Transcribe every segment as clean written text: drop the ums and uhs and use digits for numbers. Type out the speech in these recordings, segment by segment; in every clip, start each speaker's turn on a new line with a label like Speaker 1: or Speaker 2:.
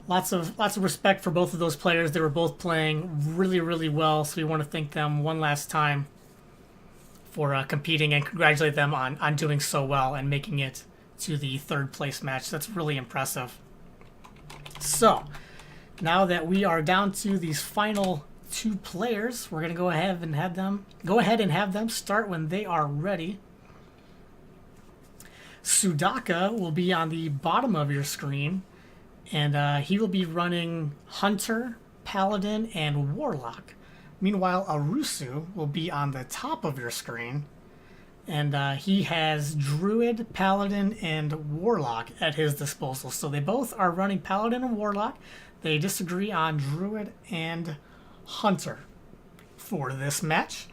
Speaker 1: lots of respect for both of those players. They were both playing really, really well, so we want to thank them one last time for competing and congratulate them on doing so well and making it to the third place match. That's really impressive. So, now that we are down to these final two players, we're going to go ahead and have them start when they are ready. Sudaka will be on the bottom of your screen, and he will be running Hunter, Paladin, and Warlock. Meanwhile, Arusu will be on the top of your screen, and he has Druid, Paladin, and Warlock at his disposal. So they both are running Paladin and Warlock. They disagree on Druid and Hunter for this match.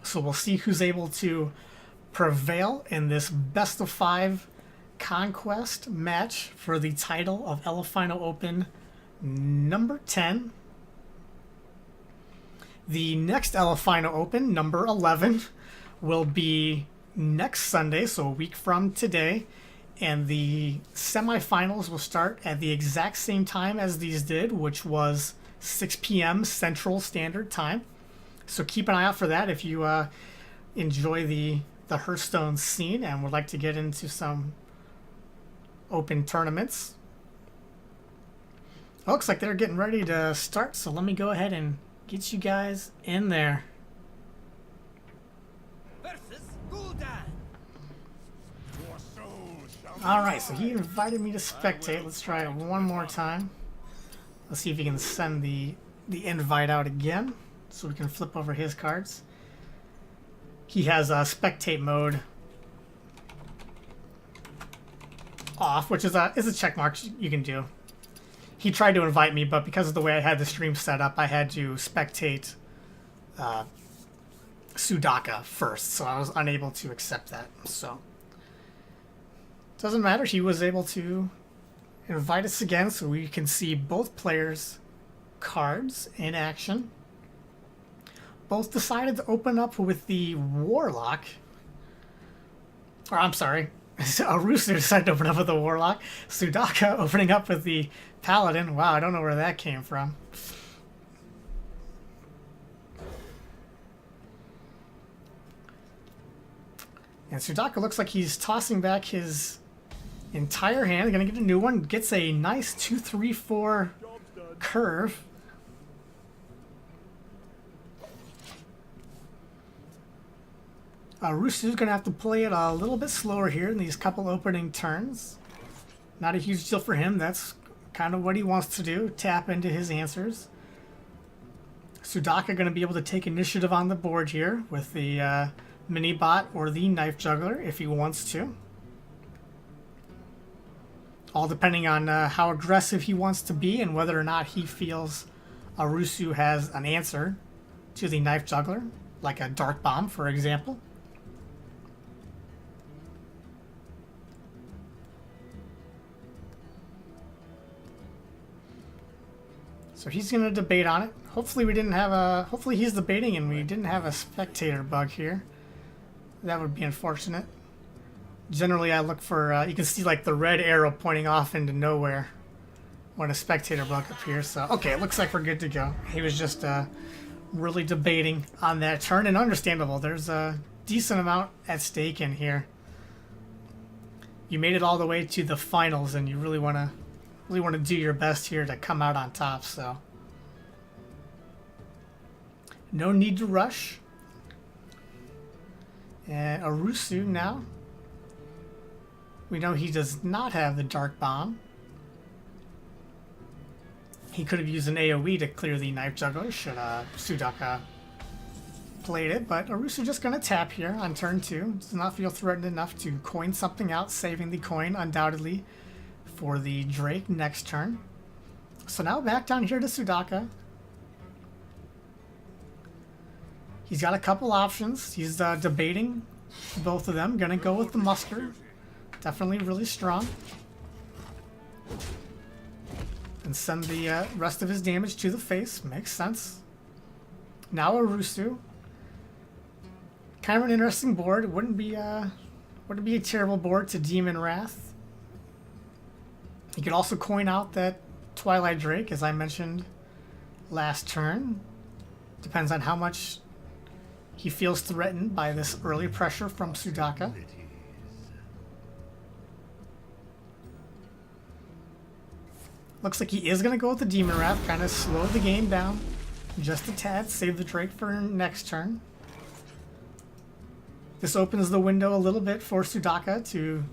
Speaker 1: So we'll see who's able to prevail in this best of 5 conquest match for the title of Elephino Open number 10. The next Elephino Open, number 11, will be next Sunday, so a week from today, and the semifinals will start at the exact same time as these did, which was 6 p.m. Central Standard Time. So keep an eye out for that if you enjoy the Hearthstone scene and would like to get into some open tournaments. Looks like they're getting ready to start, so let me go ahead and get you guys in there. Alright, so he invited me to spectate. Let's try it one more time. Let's see if he can send the invite out again so we can flip over his cards. He has a spectate mode off, which is a check mark you can do. He tried to invite me, but because of the way I had the stream set up, I had to spectate Sudaka first, so I was unable to accept that. So doesn't matter. He was able to invite us again, so we can see both players' cards in action. Both decided to open up with the Warlock. Or, I'm sorry. Arusu decided to open up with the Warlock. Sudaka opening up with the Paladin. Wow, I don't know where that came from. And Sudaka looks like he's tossing back his entire hand. Gonna get a new one. Gets a nice 2-3-4 curve. Arusu's going to have to play it a little bit slower here in these couple opening turns. Not a huge deal for him. That's kind of what he wants to do. Tap into his answers. Sudaka going to be able to take initiative on the board here with the mini bot or the knife juggler if he wants to. All depending on how aggressive he wants to be and whether or not he feels Arusu has an answer to the knife juggler, like a dark bomb, for example. So he's going to debate on it. Hopefully we didn't have a... Hopefully he's debating and we didn't have a spectator bug here. That would be unfortunate. Generally I look for... you can see like the red arrow pointing off into nowhere when a spectator bug appears. So, okay, it looks like we're good to go. He was just really debating on that turn, and understandable. There's a decent amount at stake in here. You made it all the way to the finals and you really want to do your best here to come out on top, so no need to rush. And Arusu now. We know he does not have the dark bomb. He could have used an AoE to clear the knife juggler should Sudaka played it, but Arusu just going to tap here on turn 2. Does not feel threatened enough to coin something out, saving the coin undoubtedly for the Drake next turn. So now back down here to Sudaka. He's got a couple options. He's debating both of them. Gonna go with the muster. Definitely really strong. And send the rest of his damage to the face. Makes sense. Now Arusu. Kind of an interesting board. It wouldn't be a terrible board to Demon Wrath. He could also coin out that Twilight Drake, as I mentioned last turn. Depends on how much he feels threatened by this early pressure from Sudaka. Looks like he is going to go with the Demon Wrath, kind of slow the game down just a tad, save the Drake for next turn. This opens the window a little bit for Sudaka to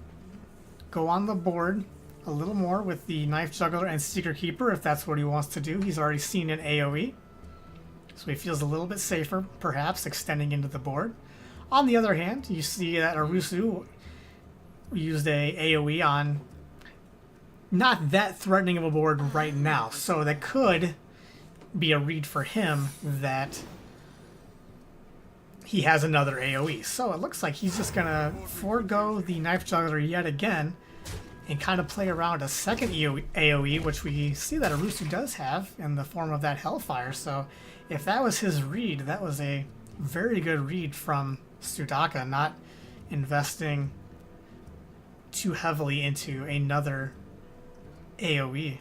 Speaker 1: go on the board a little more with the Knife Juggler and Seeker Keeper if that's what he wants to do. He's already seen an AoE, so he feels a little bit safer, perhaps, extending into the board. On the other hand, you see that Arusu used a AoE on not that threatening of a board right now, so that could be a read for him that he has another AoE. So it looks like he's just going to forego the Knife Juggler yet again and kind of play around a second AoE, which we see that Arusu does have in the form of that Hellfire. So if that was his read, that was a very good read from Sudaka, not investing too heavily into another AoE.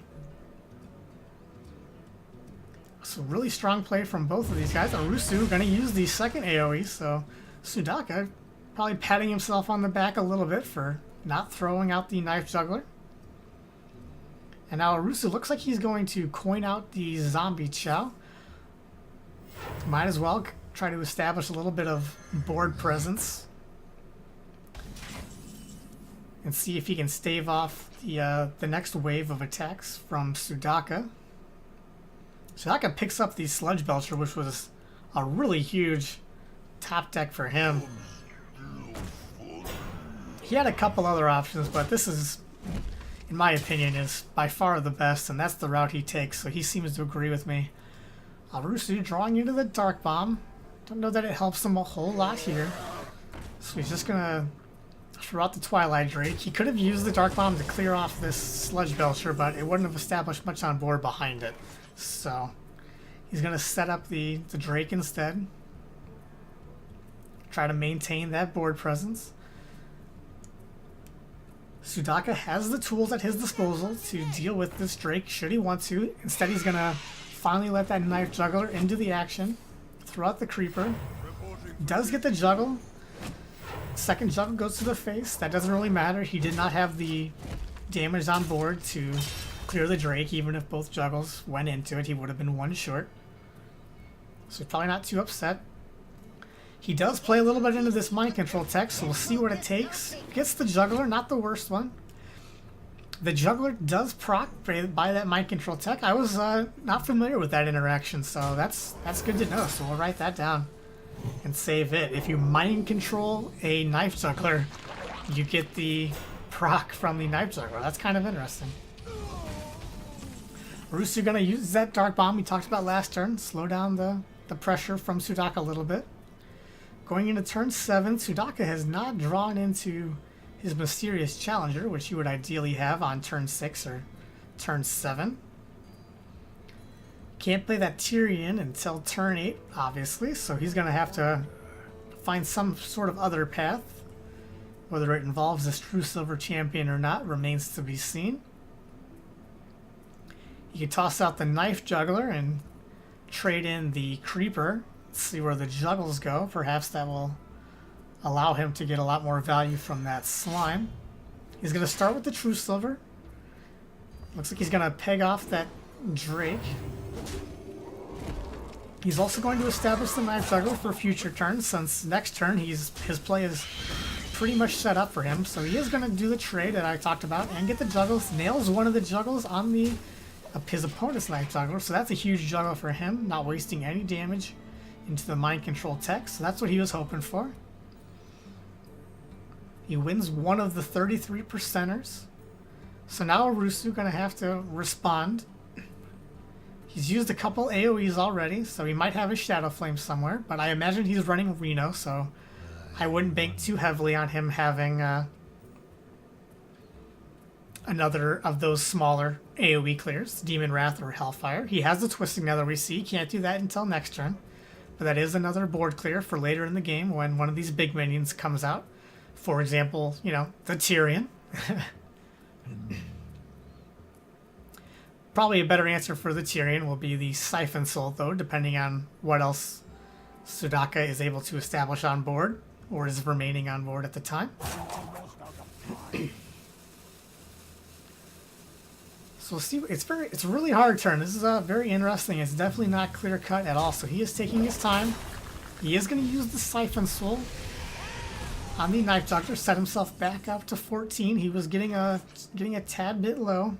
Speaker 1: So really strong play from both of these guys. Arusu going to use the second AoE, so Sudaka probably patting himself on the back a little bit for not throwing out the Knife Juggler. And now Arusu looks like he's going to coin out the Zombie Chow. Might as well try to establish a little bit of board presence and see if he can stave off the next wave of attacks from Sudaka. Sudaka picks up the Sludge Belcher, which was a really huge top deck for him. He had a couple other options, but this is, in my opinion, is by far the best, and that's the route he takes, so he seems to agree with me. Arusu drawing into the Dark Bomb. Don't know that it helps him a whole lot here. So he's just going to throw out the Twilight Drake. He could have used the Dark Bomb to clear off this Sludge Belcher, but it wouldn't have established much on board behind it. So he's going to set up the Drake instead. Try to maintain that board presence. Sudaka has the tools at his disposal to deal with this Drake should he want to. Instead, he's going to finally let that Knife Juggler into the action. Throw out the Creeper. Does get the juggle. Second juggle goes to the face. That doesn't really matter. He did not have the damage on board to clear the Drake. Even if both juggles went into it, he would have been one short. So he's probably not too upset. He does play a little bit into this Mind Control tech, so we'll see what it takes. Gets the Juggler, not the worst one. The Juggler does proc by that Mind Control tech. I was not familiar with that interaction, so that's good to know. So we'll write that down and save it. If you Mind Control a Knife Juggler, you get the proc from the Knife Juggler. That's kind of interesting. Arusu gonna use that Dark Bomb we talked about last turn. Slow down the pressure from Sudaka a little bit. Going into turn 7, Sudaka has not drawn into his Mysterious Challenger, which you would ideally have on turn 6 or turn 7. Can't play that Tyrion until turn 8, obviously, so he's going to have to find some sort of other path. Whether it involves this True Silver Champion or not remains to be seen. You can toss out the Knife Juggler and trade in the Creeper. See where the juggles go. Perhaps that will allow him to get a lot more value from that slime. He's going to start with the True Silver. Looks like he's going to peg off that Drake. He's also going to establish the Knife Juggler for future turns, since next turn his play is pretty much set up for him. So he is going to do the trade that I talked about and get the juggles. Nails one of the juggles on his opponent's Knife Juggler. So that's a huge juggle for him, not wasting any damage into the Mind Control tech, so that's what he was hoping for. He wins one of the 33 percenters. So now Arusu going to have to respond. He's used a couple AoEs already, so he might have a Shadow Flame somewhere, but I imagine he's running Reno, so I wouldn't bank too heavily on him having another of those smaller AoE clears, Demon Wrath or Hellfire. He has the Twisting Nether we see. Can't do that until next turn. But that is another board clear for later in the game when one of these big minions comes out. For example, the Tyrion. Probably a better answer for the Tyrion will be the Siphon Soul, though, depending on what else Sudaka is able to establish on board, or is remaining on board at the time. So we'll see. It's a really hard turn. This is very interesting. It's definitely not clear cut at all. So he is taking his time. He is going to use the Siphon Soul on the Knife Doctor, set himself back up to 14. He was getting a tad bit low.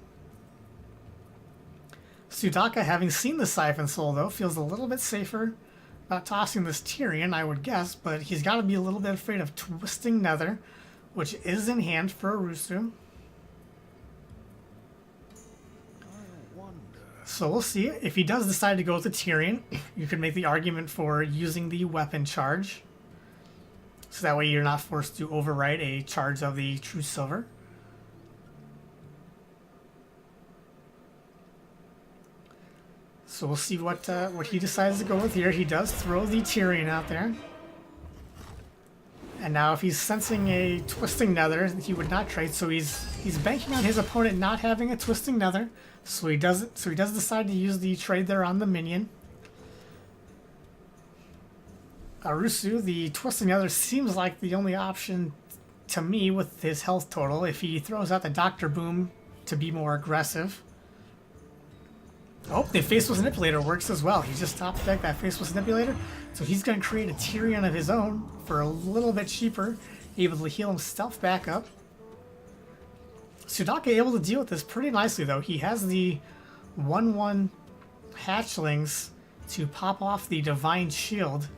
Speaker 1: Sudaka, having seen the Siphon Soul, though, feels a little bit safer about tossing this Tyrion, I would guess, but he's got to be a little bit afraid of Twisting Nether, which is in hand for Arusu. So we'll see. If he does decide to go with the Tyrion, you could make the argument for using the weapon charge. So that way you're not forced to overwrite a charge of the True Silver. So we'll see what he decides to go with here. He does throw the Tyrion out there. And now if he's sensing a Twisting Nether, he would not trade. So he's banking on his opponent not having a Twisting Nether. So he does decide to use the trade there on the minion. Arusu, the Twisting Nether seems like the only option to me with his health total if he throws out the Dr. Boom to be more aggressive. Oh, the Faceless Manipulator works as well. He just top decked that Faceless Manipulator. So he's going to create a Tyrion of his own for a little bit cheaper, able to heal himself back up. Sudaka able to deal with this pretty nicely, though. He has the 1/1 hatchlings to pop off the Divine Shield.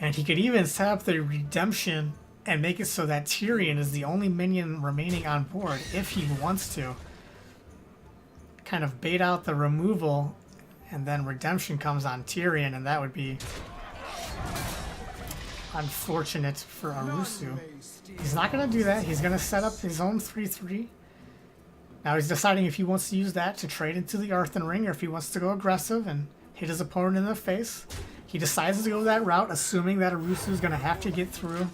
Speaker 1: And he could even set up the Redemption and make it so that Tyrion is the only minion remaining on board if he wants to. Kind of bait out the removal, and then Redemption comes on Tyrion, and that would be unfortunate for Arusu. He's not going to do that. He's going to set up his own 3/3. Now he's deciding if he wants to use that to trade into the Earthen Ring or if he wants to go aggressive and hit his opponent in the face. He decides to go that route, assuming that Arusu is going to have to get through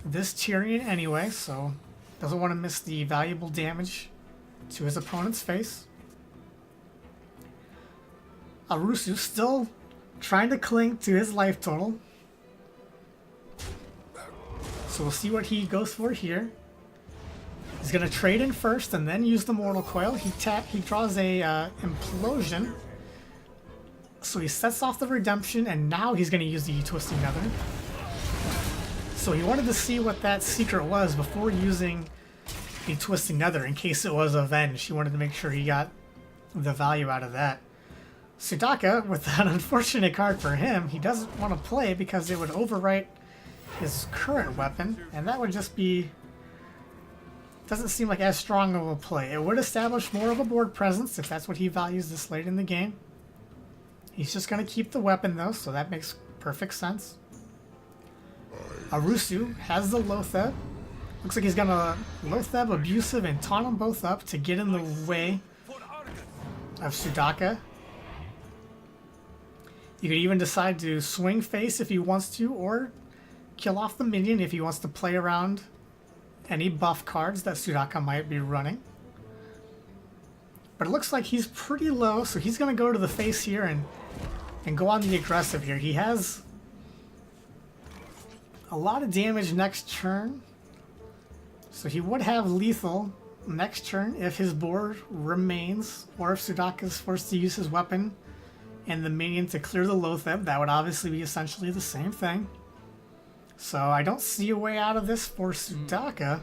Speaker 1: this Tyrion anyway, so doesn't want to miss the valuable damage to his opponent's face. Arusu still trying to cling to his life total. So we'll see what he goes for here. He's going to trade in first and then use the Mortal Coil. He draws a Implosion. So he sets off the Redemption, and now he's going to use the Twisting Nether. So he wanted to see what that secret was before using the Twisting Nether in case it was Avenge. He wanted to make sure he got the value out of that. Sudaka, with that unfortunate card for him, he doesn't want to play because it would overwrite his current weapon, and that would just be... doesn't seem like as strong of a play. It would establish more of a board presence if that's what he values this late in the game. He's just going to keep the weapon though, so that makes perfect sense. Arusu has the Lotheb. Looks like he's going to Lotheb, Abusive, and taunt them both up to get in the way of Sudaka. You could even decide to swing face if he wants to, or kill off the minion if he wants to play around any buff cards that Sudaka might be running. But it looks like he's pretty low, so he's going to go to the face here and go on the aggressive here. He has a lot of damage next turn, so he would have lethal next turn if his board remains, or if Sudaka is forced to use his weapon and the minion to clear the Lotheb. That would obviously be essentially the same thing. So I don't see a way out of this for Sudaka.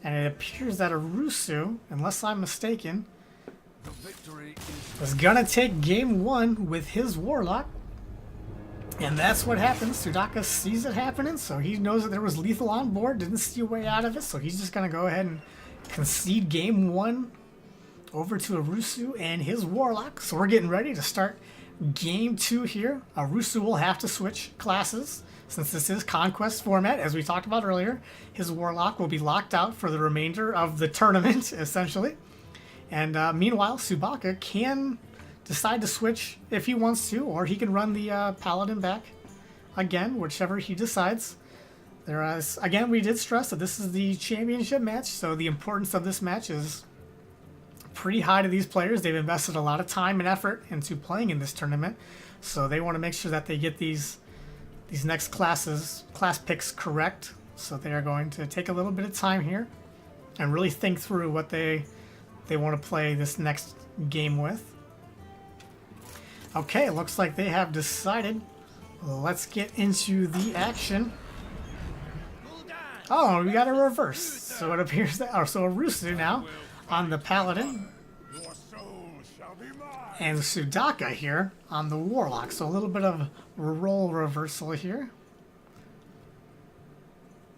Speaker 1: And it appears that Arusu, unless I'm mistaken, is gonna take game one with his Warlock. And that's what happens. Sudaka sees it happening, so he knows that there was lethal on board, didn't see a way out of it, so he's just gonna go ahead and concede game one over to Arusu and his Warlock. So we're getting ready to start game two here. Arusu will have to switch classes. Since this is Conquest format, as we talked about earlier, his Warlock will be locked out for the remainder of the tournament, essentially. And meanwhile, Sudaka can decide to switch if he wants to, or he can run the Paladin back again, whichever he decides. Again, we did stress that this is the championship match, so the importance of this match is pretty high to these players. They've invested a lot of time and effort into playing in this tournament, so they want to make sure that they get these next class picks correct. So they are going to take a little bit of time here and really think through what they want to play this next game with. Okay, it looks like they have decided. Let's get into the action. Oh, we got a reverse. So it appears that, so Arusu now on the Paladin, and Sudaka here on the Warlock. So a little bit of role reversal here.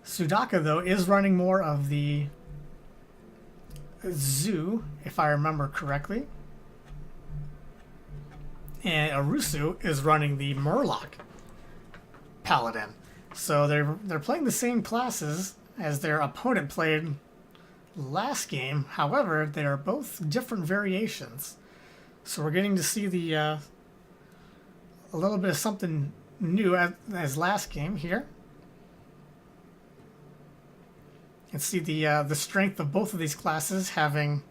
Speaker 1: Sudaka, though, is running more of the Zoo, if I remember correctly. And Arusu is running the Murloc Paladin. So they're playing the same classes as their opponent played last game. However, they are both different variations. So we're getting to see the a little bit of something new as last game here. And see the strength of both of these classes having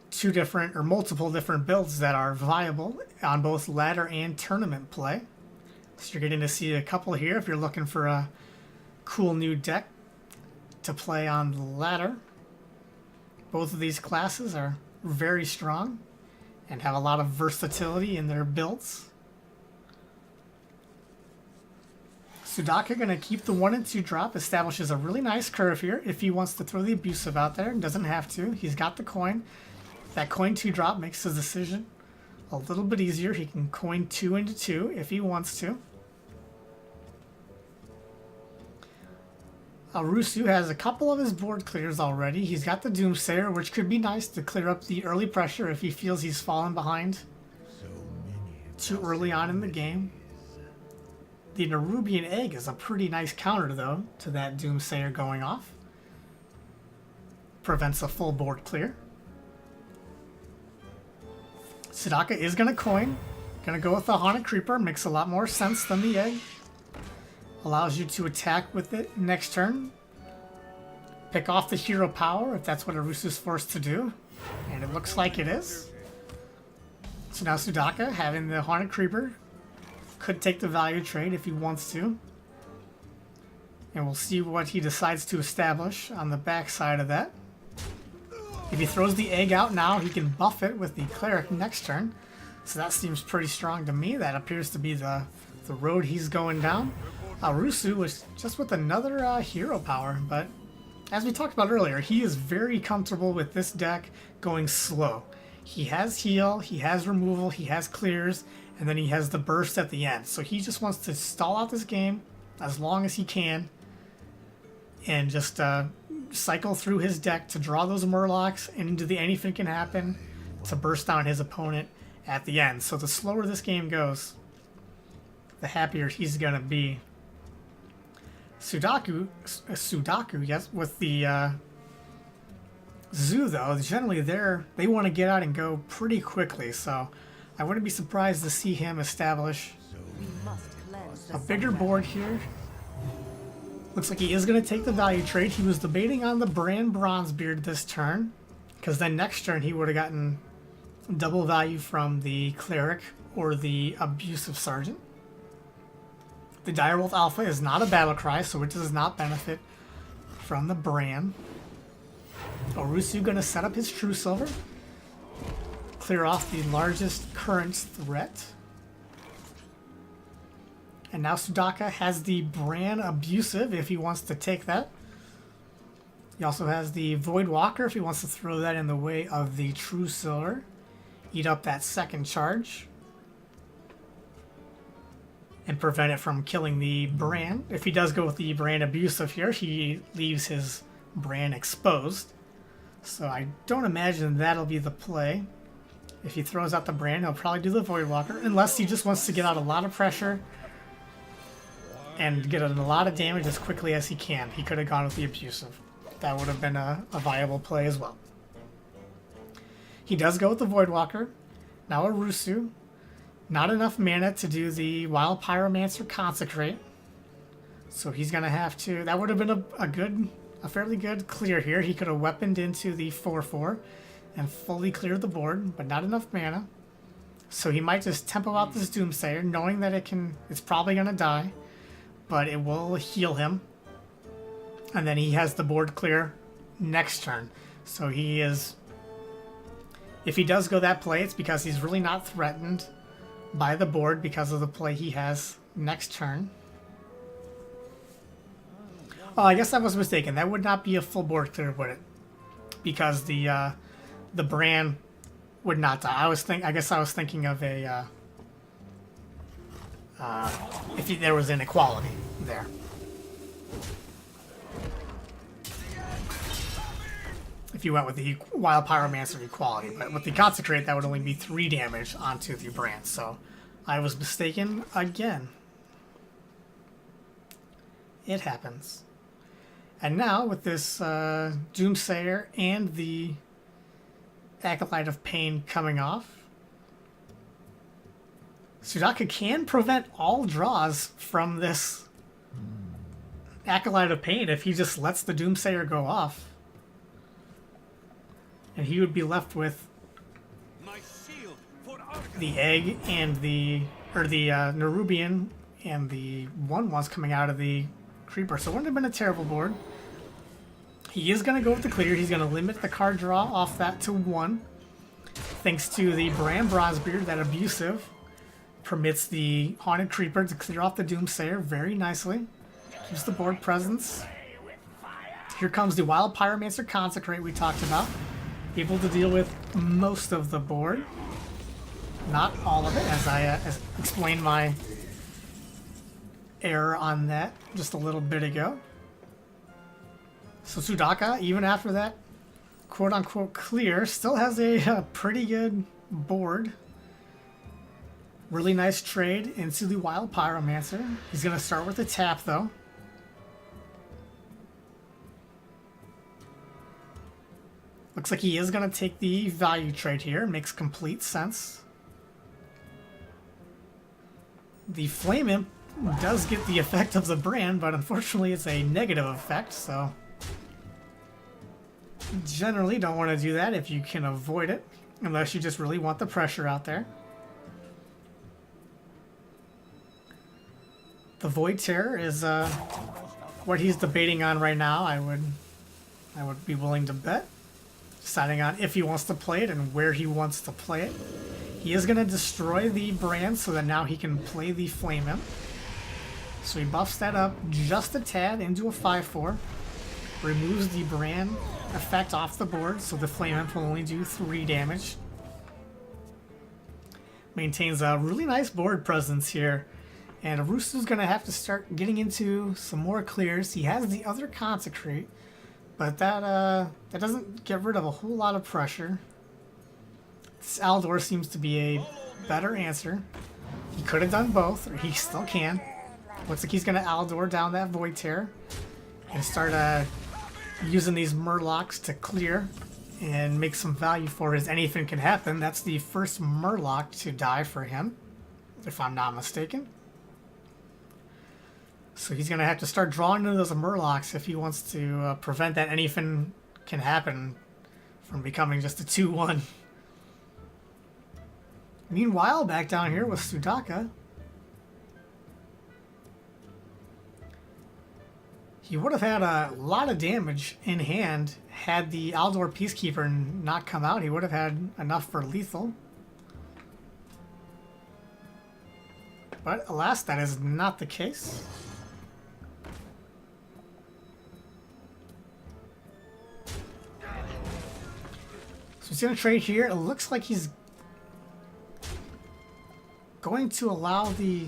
Speaker 1: two different or multiple different builds that are viable on both ladder and tournament play. So you're getting to see a couple here if you're looking for a cool new deck to play on the ladder. Both of these classes are very strong and have a lot of versatility in their builds. Sudaka going to keep the 1 and 2 drop, establishes a really nice curve here if he wants to throw the abusive out there. Doesn't have to. He's got the coin. That coin 2 drop makes his decision a little bit easier. He can coin 2 into 2 if he wants to. Arusu has a couple of his board clears already. He's got the Doomsayer, which could be nice to clear up the early pressure if he feels he's fallen behind too early on in the game. The Nerubian Egg is a pretty nice counter, though, to that Doomsayer going off. Prevents a full board clear. Sudaka is going to coin. Going to go with the Haunted Creeper. Makes a lot more sense than the Egg. Allows you to attack with it next turn. Pick off the hero power if that's what Arusu's forced to do. And it looks like it is. So now Sudaka, having the Haunted Creeper, could take the value trade if he wants to. And we'll see what he decides to establish on the back side of that. If he throws the Egg out now, he can buff it with the Cleric next turn. So that seems pretty strong to me. That appears to be the road he's going down. Arusu was just with another hero power, but as we talked about earlier, he is very comfortable with this deck going slow. He has heal, he has removal, he has clears, and then he has the burst at the end. So he just wants to stall out this game as long as he can and just cycle through his deck to draw those Murlocs and into the anything can happen to burst down his opponent at the end. So the slower this game goes, the happier he's going to be. Sudaku, yes, with the Zoo, though, generally they want to get out and go pretty quickly, so I wouldn't be surprised to see him establish a bigger board here. Looks like he is going to take the value trade. He was debating on the Bran Bronzebeard this turn, because then next turn he would have gotten double value from the Cleric or the Abusive Sergeant. The Direwolf Alpha is not a battle cry, so it does not benefit from the Bran. Arusu going to set up his True Silver. Clear off the largest current threat. And now Sudaka has the Bran Abusive if he wants to take that. He also has the Voidwalker if he wants to throw that in the way of the True Silver. Eat up that second charge. And prevent it from killing the Bran. If he does go with the Bran Abusive here, he leaves his Bran exposed. So I don't imagine that'll be the play. If he throws out the Bran, he'll probably do the Voidwalker, unless he just wants to get out a lot of pressure and get a lot of damage as quickly as he can. He could have gone with the Abusive. That would have been a viable play as well. He does go with the Voidwalker. Now Arusu. Not enough mana to do the Wild Pyromancer Consecrate. So he's going to have to... That would have been a fairly good clear here. He could have weaponed into the 4-4 and fully cleared the board, but not enough mana. So he might just tempo out this Doomsayer, knowing that it's probably going to die, but it will heal him. And then he has the board clear next turn. So he is... If he does go that play, it's because he's really not threatened by the board because of the play he has next turn. Oh, I guess I was mistaken. That would not be a full board clear, would it? Because the Bran would not die. I guess I was thinking of a if there was inequality there. If you went with the Wild Pyromancer equality, but with the Consecrate, that would only be 3 damage onto the Bran. So I was mistaken again. It happens. And now, with this Doomsayer and the Acolyte of Pain coming off, Sudaka can prevent all draws from this Acolyte of Pain if he just lets the Doomsayer go off. And he would be left with the Egg and the Nerubian and the 1/1s coming out of the Creeper. So it wouldn't have been a terrible board. He is going to go with the clear. He's going to limit the card draw off that to 1. Thanks to the Bran Bronzebeard, that abusive permits the Haunted Creeper to clear off the Doomsayer very nicely. Keeps the board presence. Here comes the Wild Pyromancer Consecrate we talked about. Able to deal with most of the board. Not all of it, as I explained my error on that just a little bit ago. So Sudaka, even after that quote-unquote clear, still has a pretty good board. Really nice trade into the Wild Pyromancer. He's going to start with a tap, though. Looks like he is going to take the value trade here. Makes complete sense. The Flame Imp does get the effect of the Bran, but unfortunately it's a negative effect, so... Generally don't want to do that if you can avoid it, unless you just really want the pressure out there. The Void Terror is what he's debating on right now. I would be willing to bet. Deciding on if he wants to play it and where he wants to play it. He is going to destroy the Bran so that now he can play the Flame Imp. So he buffs that up just a tad into a 5/4. Removes the Bran effect off the board, so the Flame Imp will only do 3 damage. Maintains a really nice board presence here. And Arusu's going to have to start getting into some more clears. He has the other Consecrate, but that doesn't get rid of a whole lot of pressure. This Aldor seems to be a better answer. He could have done both, or he still can. Looks like he's going to Aldor down that Void Terror and start using these Murlocs to clear and make some value for his Anything Can Happen. That's the first Murloc to die for him, if I'm not mistaken. So he's going to have to start drawing into those Murlocs if he wants to prevent that Anything Can Happen from becoming just a 2/1. Meanwhile, back down here with Sudaka, he would have had a lot of damage in hand had the Aldor Peacekeeper not come out. He would have had enough for lethal. But alas, that is not the case. So he's going to trade here. It looks like he's going to allow the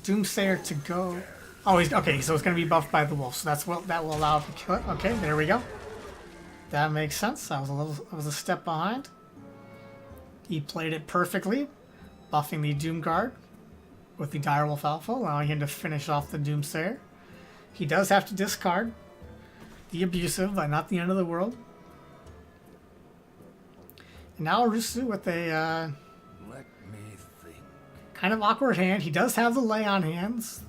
Speaker 1: Doomsayer to go. Oh, he's okay. So it's going to be buffed by the wolf. So that's what that will allow him to kill it. Okay, there we go. That makes sense. I was a step behind. He played it perfectly, buffing the Doom Guard with the Direwolf Alpha, allowing him to finish off the Doomsayer. He does have to discard the Abusive, but not the end of the world. And now Arusu with a kind of awkward hand. He does have the Lay on Hands.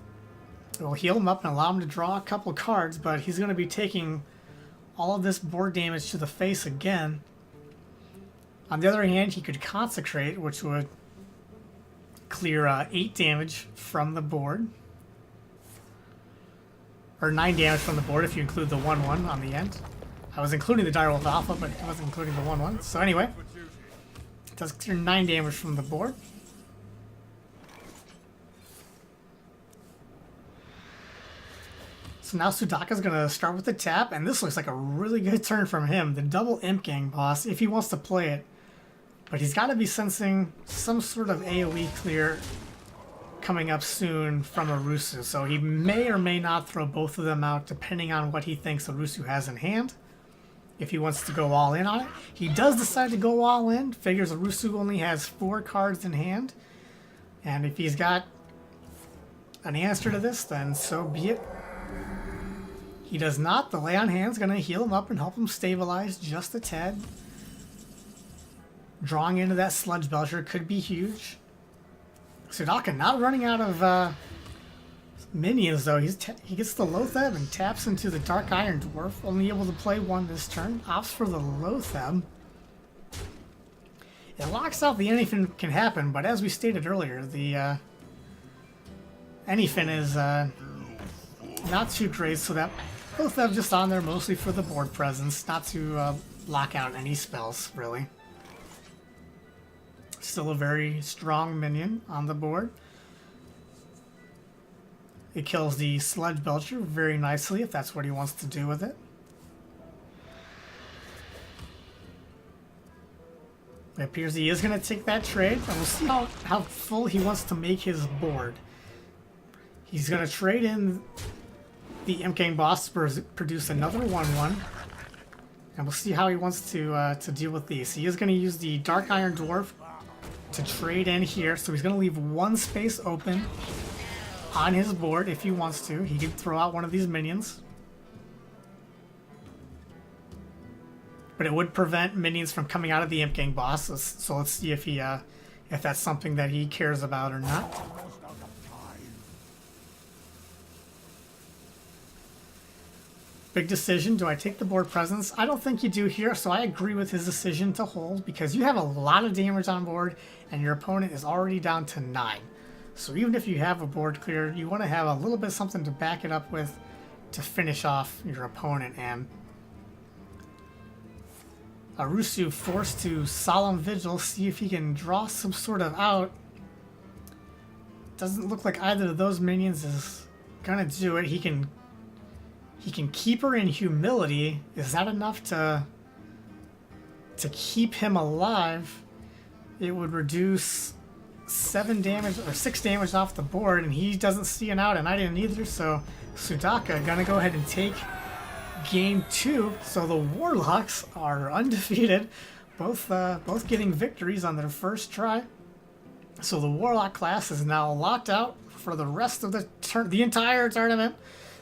Speaker 1: We'll heal him up and allow him to draw a couple cards, but he's going to be taking all of this board damage to the face again. On the other hand, he could Consecrate, which would clear 8 damage from the board. Or 9 damage from the board if you include the 1/1 on the end. I was including the Direwolf Alpha, but I wasn't including the 1/1. So anyway, it does clear 9 damage from the board. So now Sudaka's going to start with the tap, and this looks like a really good turn from him. The double Imp Gang boss, if he wants to play it. But he's got to be sensing some sort of AoE clear coming up soon from Arusu. So he may or may not throw both of them out depending on what he thinks Arusu has in hand. If he wants to go all in on it. He does decide to go all in. Figures Arusu only has 4 cards in hand. And if he's got an answer to this, then so be it. He does not. The Lay on Hand's going to heal him up and help him stabilize just a tad. Drawing into that Sludge Belcher could be huge. Sudaka not running out of minions, though. He gets the Loatheb and taps into the Dark Iron Dwarf. Only able to play 1 this turn. Opts for the Loatheb. It locks out the anything can happen, but as we stated earlier, the anything is not too great, so that Loatheb just on there mostly for the board presence, not to lock out any spells, really. Still a very strong minion on the board. It kills the Sludge Belcher very nicely if that's what he wants to do with it. It appears he is going to take that trade, and we'll see how full he wants to make his board. He's going to trade in the Imp Gang boss to produce another 1/1. And we'll see how he wants to deal with these. He is going to use the Dark Iron Dwarf to trade in here, so he's going to leave 1 space open on his board if he wants to. He can throw out one of these minions. But it would prevent minions from coming out of the Imp Gang boss, so let's see if that's something that he cares about or not. Big decision. Do I take the board presence? I don't think you do here, so I agree with his decision to hold because you have a lot of damage on board and your opponent is already down to 9. So even if you have a board clear, you want to have a little bit of something to back it up with to finish off your opponent. And Arusu forced to Solemn Vigil, see if he can draw some sort of out. Doesn't look like either of those minions is gonna do it. He can keep her in Humility. Is that enough to keep him alive? It would reduce 7 damage or 6 damage off the board, and he doesn't see an out, and I didn't either. So Sudaka gonna go ahead and take game 2. So the Warlocks are undefeated, both getting victories on their first try. So the Warlock class is now locked out for the rest of the entire tournament.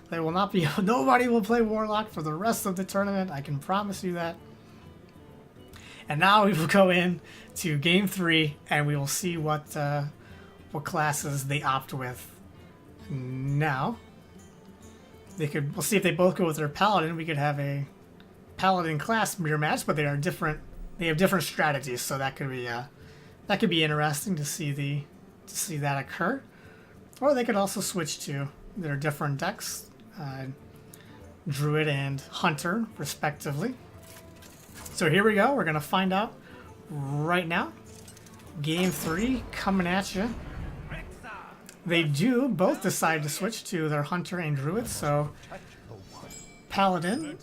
Speaker 1: There will not be nobody will play Warlock for the rest of the tournament. I can promise you that. And now we will go in to game 3, and we will see what classes they opt with. Now, we'll see if they both go with their Paladin. We could have a Paladin class mirror match, but they are different. They have different strategies, so that could be interesting to see that occur. Or they could also switch to their different decks, Druid and Hunter, respectively. So here we go. We're gonna find out right now. Game 3 coming at you. They do both decide to switch to their Hunter and Druid, so Paladin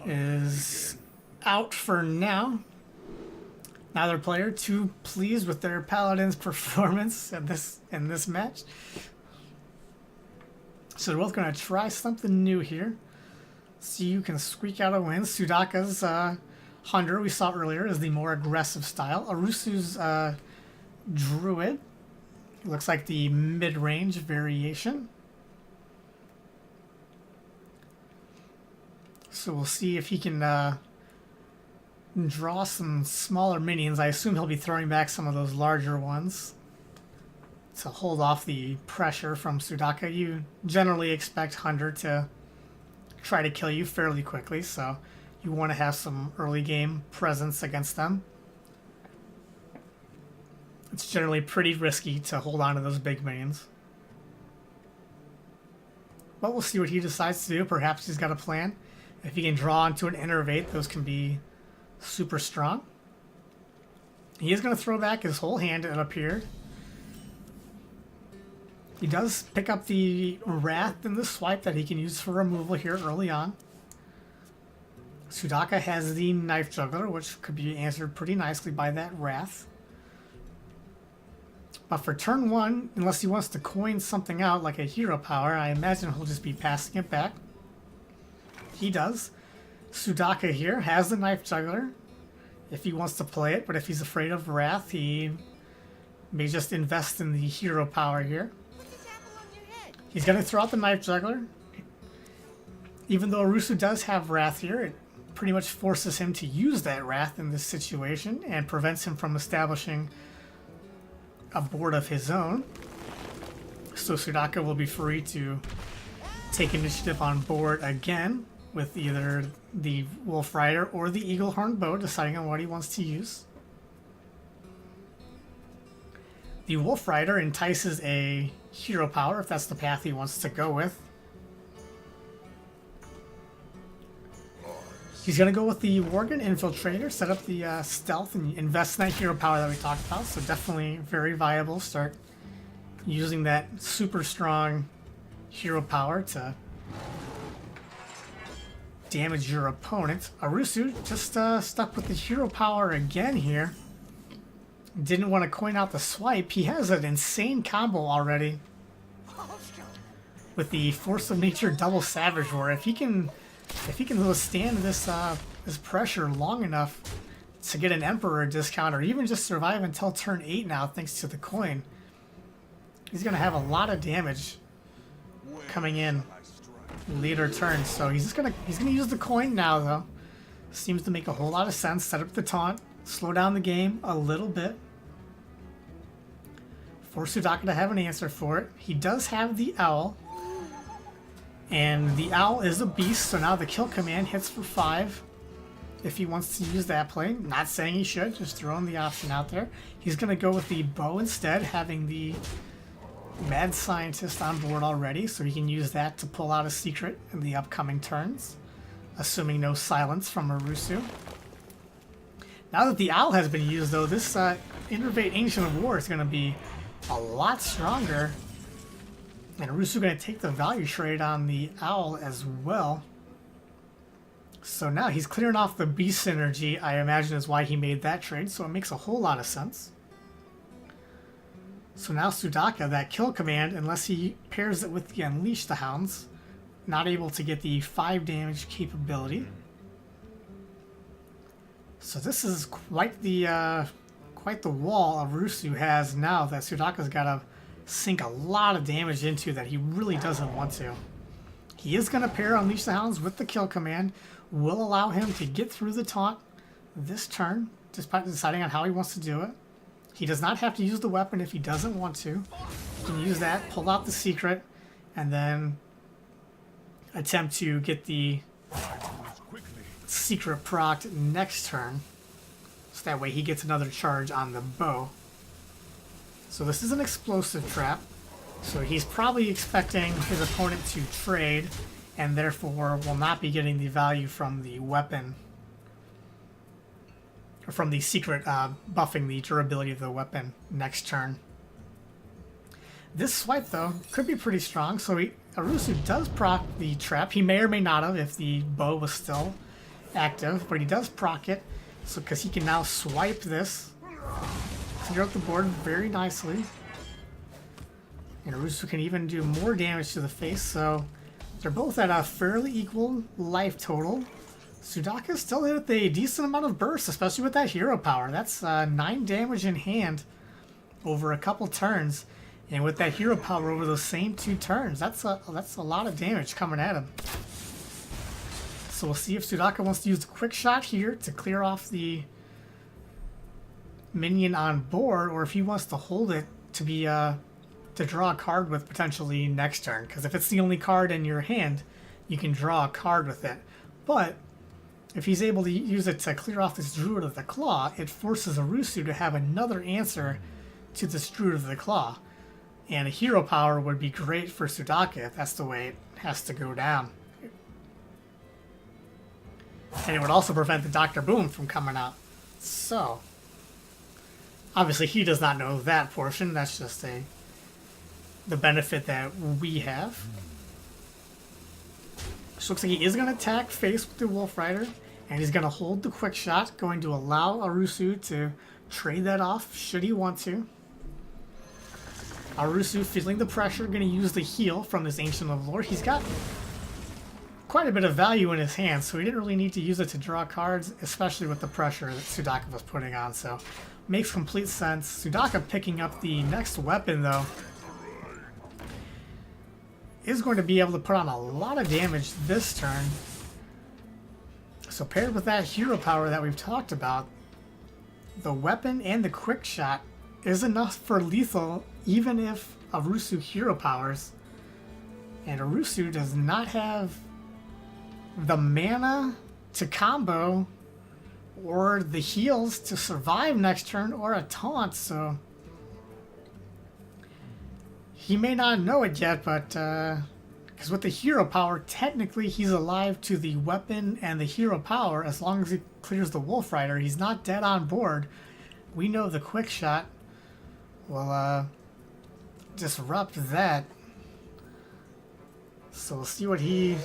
Speaker 1: is out for now. Neither player too pleased with their Paladin's performance in this match. So they're both going to try something new here. See who can squeak out a win. Sudaka's Hunter, we saw earlier, is the more aggressive style. Arusu's Druid looks like the mid-range variation. So we'll see if he can draw some smaller minions. I assume he'll be throwing back some of those larger ones. to hold off the pressure from Sudaka. You generally expect Hunter to try to kill you fairly quickly, so you want to have some early game presence against them. It's generally pretty risky to hold on to those big minions. But we'll see what he decides to do. Perhaps he's got a plan. If he can draw onto an innervate, those can be super strong. He is going to throw back his whole hand, it appeared. He does pick up the Wrath in the swipe that he can use for removal here early on. Sudaka has the Knife Juggler, which could be answered pretty nicely by that Wrath. But for turn 1, unless he wants to coin something out like a hero power, I imagine he'll just be passing it back. He does. Sudaka here has the Knife Juggler if he wants to play it, but if he's afraid of Wrath, he may just invest in the hero power here. He's going to throw out the Knife Juggler. Even though Arusu does have Wrath here, it pretty much forces him to use that Wrath in this situation and prevents him from establishing a board of his own. So Sudaka will be free to take initiative on board again with either the Wolf Rider or the Eagle Horn Bow, deciding on what he wants to use. The Wolf Rider entices a hero power if that's the path he wants to go with. He's going to go with the Worgen Infiltrator, set up the stealth, and invest in that hero power that we talked about. So definitely very viable. Start using that super strong hero power to damage your opponent. Arusu just stuck with the hero power again here. Didn't want to coin out the swipe. He has an insane combo already with the Force of Nature double Savage Roar. If he can withstand this this pressure long enough to get an Emperor discount, or even just survive until turn 8 now thanks to the coin, he's going to have a lot of damage coming in later turns. So he's going to use the coin now, though. Seems to make a whole lot of sense. Set up the taunt, slow down the game a little bit, force Sudaka to have an answer for it. He does have the Owl, and the Owl is a beast, so now the kill command hits for 5 if he wants to use that play. Not saying he should, just throwing the option out there. He's going to go with the bow instead, having the Mad Scientist on board already, so he can use that to pull out a secret in the upcoming turns, assuming no silence from Arusu. Now that the Owl has been used, though, this Innervate Ancient of War is going to be a lot stronger. And Arusu going to take the value trade on the Owl as well. So now he's clearing off the Beast synergy, I imagine is why he made that trade, so it makes a whole lot of sense. So now Sudaka, that kill command, unless he pairs it with the Unleash the Hounds, not able to get the 5 damage capability. So this is quite the wall Arusu has now that Sudaka's got to sink a lot of damage into that he really doesn't want to. He is going to pair Unleash the Hounds with the kill command, will allow him to get through the taunt this turn, despite deciding on how he wants to do it. He does not have to use the weapon if he doesn't want to. He can use that, pull out the secret, and then attempt to get the secret procced next turn. So that way he gets another charge on the bow. So this is an explosive trap. So he's probably expecting his opponent to trade, and therefore will not be getting the value from the weapon, or from the secret buffing the durability of the weapon next turn. This swipe, though, could be pretty strong. So Arusu does proc the trap. He may or may not have if the bow was still active, but he does proc it. So because he can now swipe this, clear out the board very nicely. And Arusu can even do more damage to the face, so they're both at a fairly equal life total. Sudaka still hit with a decent amount of burst, especially with that hero power. That's 9 damage in hand over a couple turns. And with that hero power over those same 2 turns, that's a lot of damage coming at him. So we'll see if Sudaka wants to use the quick shot here to clear off the minion on board, or if he wants to hold it to be to draw a card with potentially next turn. Because if it's the only card in your hand, you can draw a card with it. But if he's able to use it to clear off this Druid of the Claw, it forces Arusu to have another answer to this Druid of the Claw. And a hero power would be great for Sudaka if that's the way it has to go down. And it would also prevent the Dr. Boom from coming out. So, obviously he does not know that portion. That's just the benefit that we have. So looks like he is going to attack face with the Wolf Rider. And he's going to hold the quick shot, going to allow Arusu to trade that off should he want to. Arusu, feeling the pressure, going to use the heal from this Ancient of Lore. He's got quite a bit of value in his hand, so he didn't really need to use it to draw cards, especially with the pressure that Sudaka was putting on. So, makes complete sense. Sudaka picking up the next weapon, though, is going to be able to put on a lot of damage this turn. So paired with that hero power that we've talked about, the weapon and the quick shot is enough for lethal even if Arusu hero powers. And Arusu does not have the mana to combo or the heals to survive next turn or a taunt, so he may not know it yet, but because with the hero power, technically he's alive to the weapon and the hero power as long as he clears the Wolf Rider. He's not dead on board. We know the quick shot will disrupt that. So we'll see what he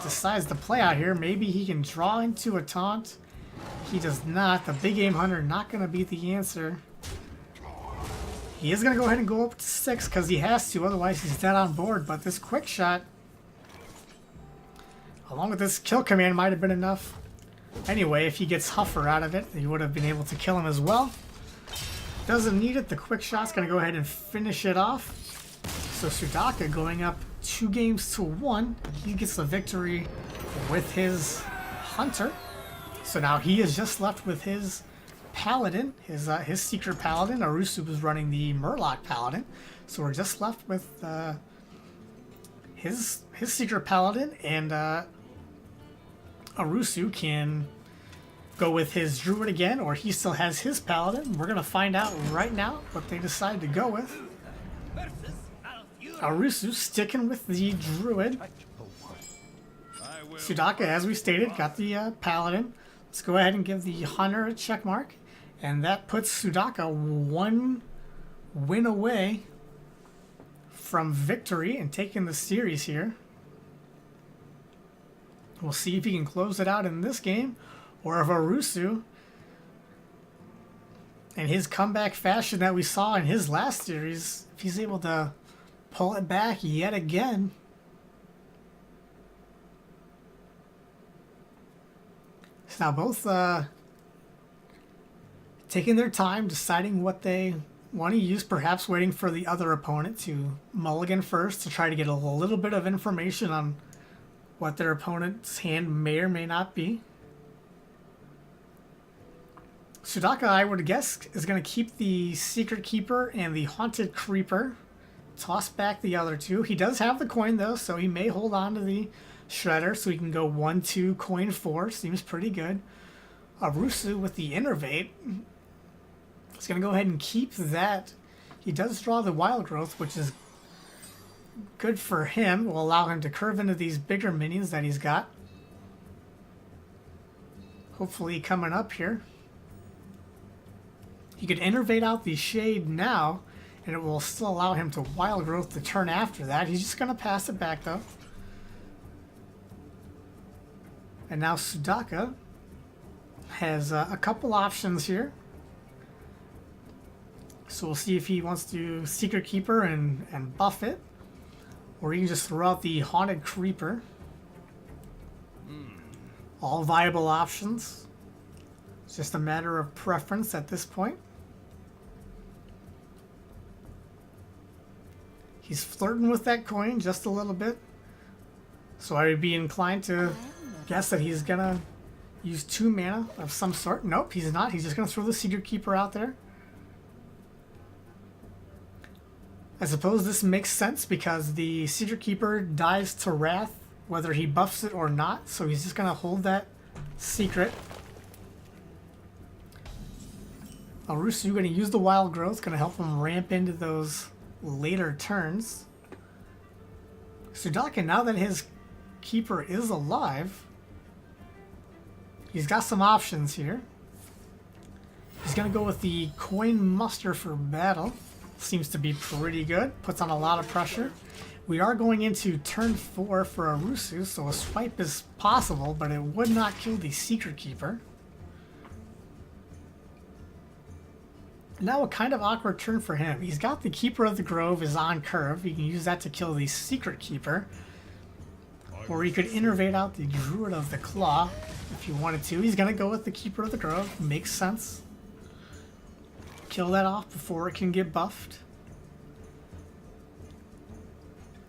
Speaker 1: decides to play out here. Maybe he can draw into a taunt. He does not. The Big Game Hunter not going to be the answer. He is going to go ahead and go up to 6 because he has to. Otherwise, he's dead on board. But this quick shot, along with this kill command, might have been enough. Anyway, if he gets Huffer out of it, he would have been able to kill him as well. Doesn't need it. The quick shot's going to go ahead and finish it off. So Sudaka going up 2 games to 1. He gets the victory with his Hunter. So now he is just left with his Paladin, his Secret Paladin. Arusu was running the Murloc Paladin. So we're just left with his Secret Paladin, and Arusu can go with his Druid again, or he still has his Paladin. We're going to find out right now what they decide to go with. Arusu sticking with the Druid. Sudaka, as we stated, got the Paladin. Let's go ahead and give the Hunter a check mark. And that puts Sudaka 1 win away from victory and taking the series here. We'll see if he can close it out in this game, or if Arusu, in his comeback fashion that we saw in his last series, if he's able to pull it back yet again. So now both taking their time, deciding what they want to use, perhaps waiting for the other opponent to mulligan first to try to get a little bit of information on what their opponent's hand may or may not be. Sudaka, I would guess, is going to keep the Secret Keeper and the Haunted Creeper. Toss back the other 2. He does have the coin, though, so he may hold on to the Shredder so he can go 1-2 coin 4. Seems pretty good. Arusu with the Innervate is going to go ahead and keep that. He does draw the Wild Growth, which is good for him. Will allow him to curve into these bigger minions that he's got. Hopefully coming up here. He could Innervate out the Shade now, and it will still allow him to Wild Growth the turn after that. He's just going to pass it back, though. And now Sudaka has a couple options here. So we'll see if he wants to Secret Keeper and buff it, or he can just throw out the Haunted Creeper. All viable options. It's just a matter of preference at this point. He's flirting with that coin just a little bit. So I would be inclined to guess that he's going to use 2 mana of some sort. Nope, he's not. He's just going to throw the Secret Keeper out there. I suppose this makes sense because the Secret Keeper dies to Wrath whether he buffs it or not, so he's just going to hold that secret. Arusu going to use the Wild Growth, going to help him ramp into those later turns. Sudaka, now that his Keeper is alive, he's got some options here. He's going to go with the Coin Muster for battle. Seems to be pretty good. Puts on a lot of pressure. We are going into turn 4 for Arusu, so a swipe is possible, but it would not kill the Secret Keeper. Now a kind of awkward turn for him. He's got the Keeper of the Grove is on curve. He can use that to kill the Secret Keeper. Or he could innervate out the Druid of the Claw if you wanted to. He's going to go with the Keeper of the Grove. Makes sense. Kill that off before it can get buffed.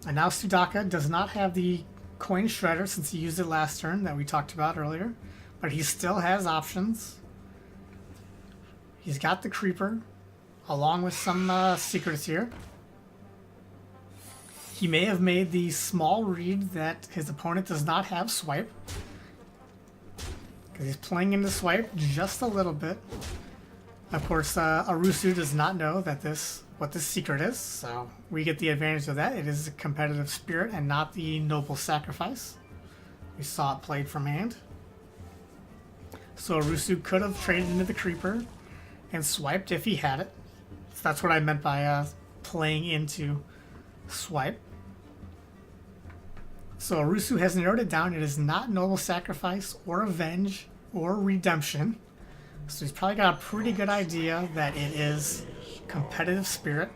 Speaker 1: And now Sudaka does not have the Coin Shredder since he used it last turn that we talked about earlier. But he still has options. He's got the Creeper along with some secrets here. He may have made the small read that his opponent does not have Swipe. Because he's playing into Swipe just a little bit. Of course, Arusu does not know that what this secret is, so we get the advantage of that. It is a competitive spirit and not the noble sacrifice. We saw it played from hand. So Arusu could have traded into the Creeper and swiped if he had it. So that's what I meant by playing into Swipe. So Arusu has narrowed it down. It is not noble sacrifice or avenge or redemption. So he's probably got a pretty good idea that it is competitive spirit.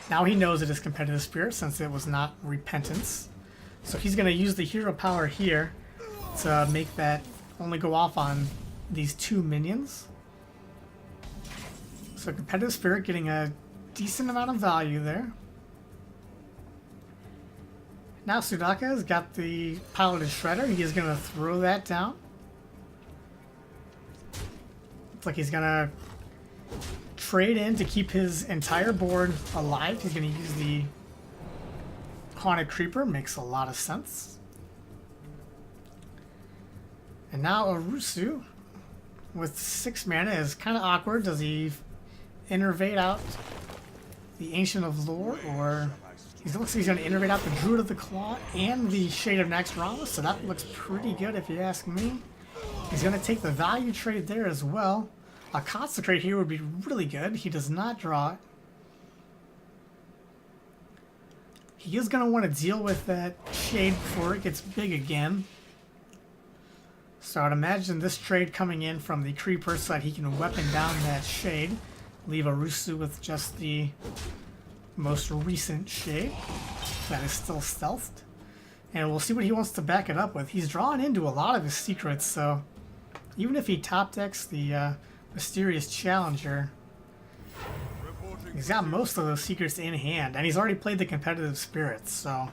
Speaker 1: Now he knows it is competitive spirit since it was not repentance. So he's going to use the hero power here to make that only go off on these 2 minions. So competitive spirit getting a decent amount of value there. Now Sudaka has got the Piloted Shredder. He is going to throw that down. Looks like he's going to trade in to keep his entire board alive. He's going to use the Haunted Creeper. Makes a lot of sense. And now Arusu with 6 mana is kind of awkward. Does he innervate out the Ancient of Lore, or he looks like he's going to innervate out the Druid of the Claw and the Shade of Naxxramas, so that looks pretty good if you ask me. He's going to take the value trade there as well. A Consecrate here would be really good. He does not draw it. He is going to want to deal with that Shade before it gets big again. So I'd imagine this trade coming in from the Creeper so that he can weapon down that Shade. Leave Arusu with just the most recent Shade that is still stealthed. And we'll see what he wants to back it up with. He's drawn into a lot of his secrets, so even if he top decks the Mysterious Challenger, he's got most of those secrets in hand, and he's already played the competitive spirits, so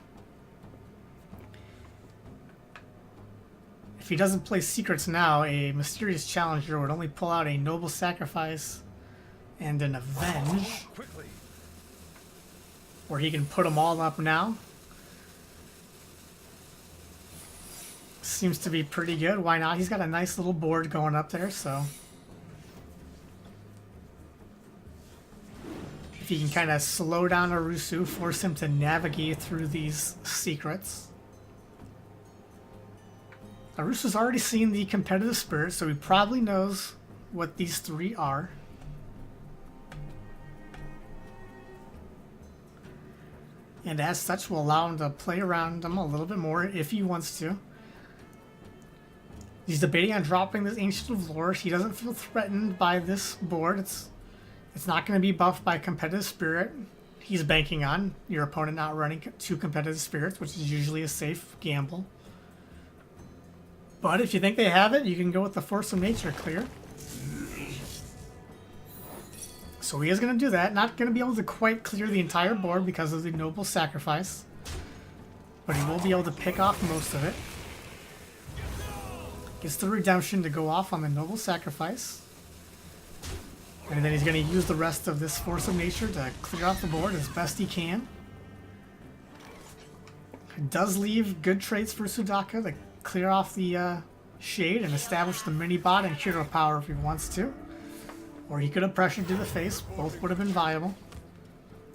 Speaker 1: if he doesn't play secrets now, a Mysterious Challenger would only pull out a Noble Sacrifice and an Avenge, where he can put them all up now. Seems to be pretty good. Why not? He's got a nice little board going up there, so if he can kind of slow down Arusu, force him to navigate through these secrets. Arusu's already seen the competitive spirit, so he probably knows what these 3 are. And as such, will allow him to play around them a little bit more if he wants to. He's debating on dropping this Ancient of Lore. He doesn't feel threatened by this board. It's not going to be buffed by competitive spirit. He's banking on your opponent not running 2 competitive spirits, which is usually a safe gamble. But if you think they have it, you can go with the Force of Nature clear. So he is going to do that. Not going to be able to quite clear the entire board because of the Noble Sacrifice. But he will be able to pick off most of it. Gets the Redemption to go off on the Noble Sacrifice. And then he's going to use the rest of this Force of Nature to clear off the board as best he can. It does leave good traits for Sudaka to clear off the Shade and establish the mini-bot and hero power if he wants to. Or he could have pressured to the face. Both would have been viable.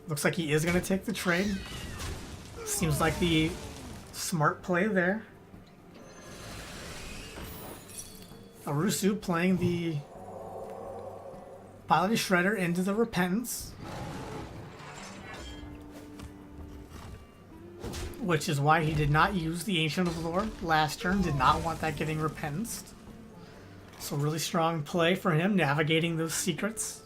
Speaker 1: Looks like he is going to take the trade. Seems like the smart play there. Arusu playing the Piloted Shredder into the Repentance. Which is why he did not use the Ancient of Lore last turn. Did not want that getting Repentanced. So really strong play for him, navigating those secrets.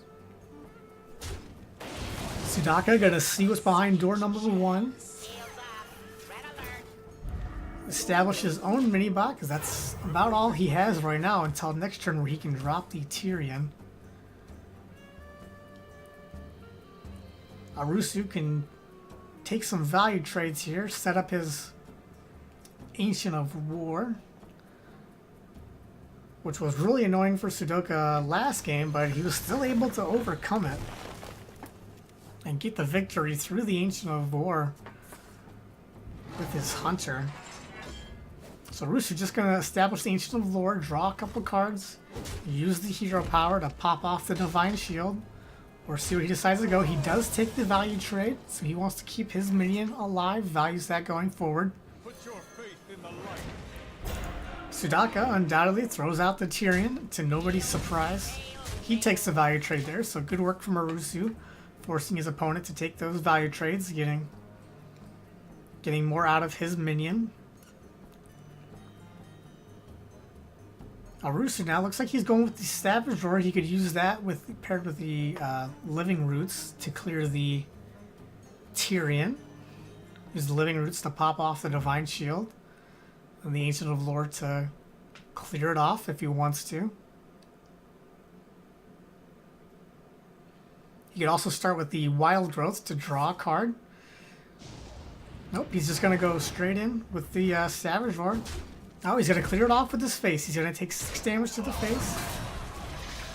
Speaker 1: Sudaka gonna see what's behind door number 1. Establish his own mini-bot, because that's about all he has right now until next turn where he can drop the Tyrion. Arusu can take some value trades here, set up his Ancient of War, which was really annoying for Sudoka last game, but he was still able to overcome it and get the victory through the Ancient of War with his Hunter. So Arusu just going to establish the Ancient of Lore, draw a couple cards, use the hero power to pop off the Divine Shield, or see where he decides to go. He does take the value trade, so he wants to keep his minion alive, values that going forward.
Speaker 2: Put your faith in the light.
Speaker 1: Sudaka undoubtedly throws out the Tyrion to nobody's surprise. He takes the value trade there, so good work from Arusu, forcing his opponent to take those value trades, getting more out of his minion. Arusu now looks like he's going with the Savage Roar. He could use that paired with the Living Roots to clear the Tyrion. Use the Living Roots to pop off the Divine Shield. And the Ancient of Lore to clear it off if he wants to. He could also start with the Wild Growth to draw a card. Nope, he's just going to go straight in with the Savage Roar. Oh, he's going to clear it off with his face. He's going to take 6 damage to the face.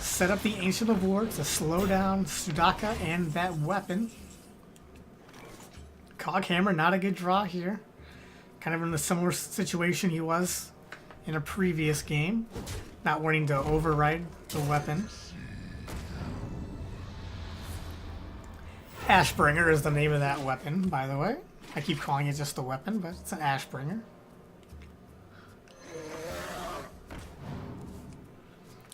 Speaker 1: Set up the Ancient of War to slow down Sudaka and that weapon. Coghammer, not a good draw here. Kind of in a similar situation he was in a previous game. Not wanting to override the weapon. Ashbringer is the name of that weapon, by the way. I keep calling it just a weapon, but it's an Ashbringer.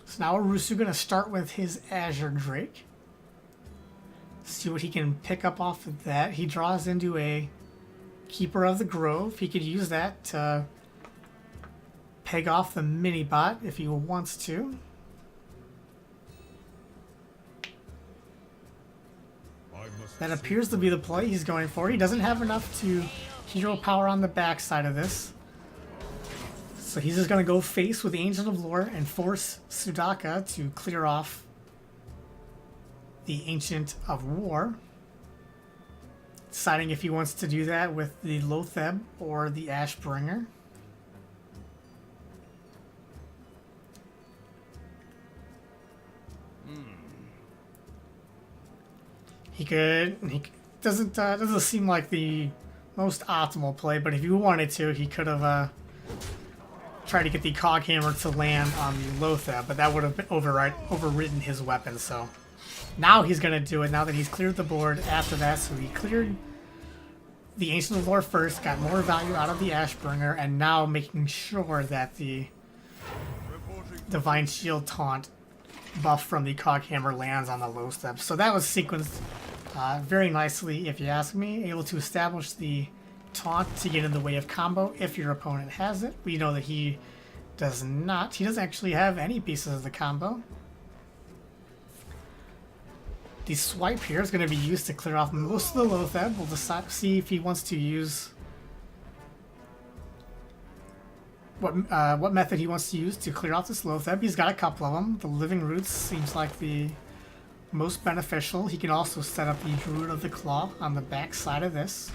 Speaker 1: So now Arusu going to start with his Azure Drake. See what he can pick up off of that. He draws into a Keeper of the Grove. He could use that to peg off the mini-bot if he wants to. That appears to be the play he's going for. He doesn't have enough to hero power on the backside of this. So he's just going to go face with the Ancient of Lore and force Sudaka to clear off the Ancient of War. Deciding if he wants to do that with the Lotheb or the Ashbringer. He doesn't seem like the most optimal play, but if he wanted to, he could have tried to get the Coghammer to land on the Lotheb, but that would have been overridden his weapon, so now he's going to do it, now that he's cleared the board after that. So he cleared the Ancient of Lore first, got more value out of the Ashbringer, and now making sure that the Divine Shield taunt buff from the Coghammer lands on the Lotheb. So that was sequenced very nicely, if you ask me. Able to establish the taunt to get in the way of combo if your opponent has it. We know that he does not. He doesn't actually have any pieces of the combo. The swipe here is going to be used to clear off most of the Lotheb. We'll see if he wants to use what method he wants to use to clear off this Lotheb. He's got a couple of them. The Living Roots seems like the most beneficial. He can also set up the Druid of the Claw on the back side of this.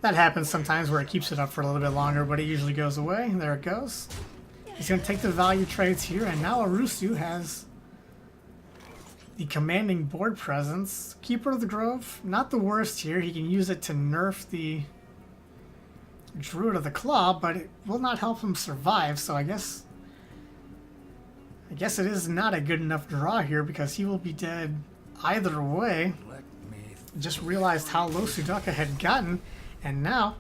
Speaker 1: That happens sometimes where it keeps it up for a little bit longer, but it usually goes away. There it goes. He's going to take the value trades here, and now Arusu has the commanding board presence. Keeper of the Grove, not the worst here. He can use it to nerf the Druid of the Claw, but it will not help him survive, so I guess it is not a good enough draw here because he will be dead either way. Just realized how low Sudaka had gotten, and now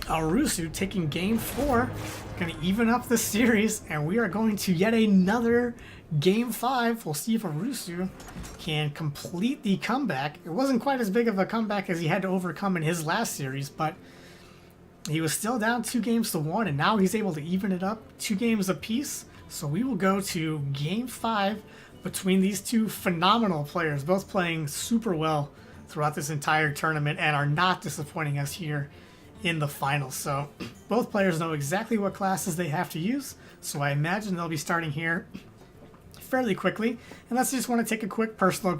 Speaker 1: Arusu taking game 4, going to even up the series, and we are going to yet another game 5. We'll see if Arusu can complete the comeback. It wasn't quite as big of a comeback as he had to overcome in his last series, but he was still down 2-1, and now he's able to even it up 2 games apiece. So we will go to game 5 between these two phenomenal players, both playing super well throughout this entire tournament and are not disappointing us here in the finals. So both players know exactly what classes they have to use, so I imagine they'll be starting here fairly quickly, unless they just want to take a quick personal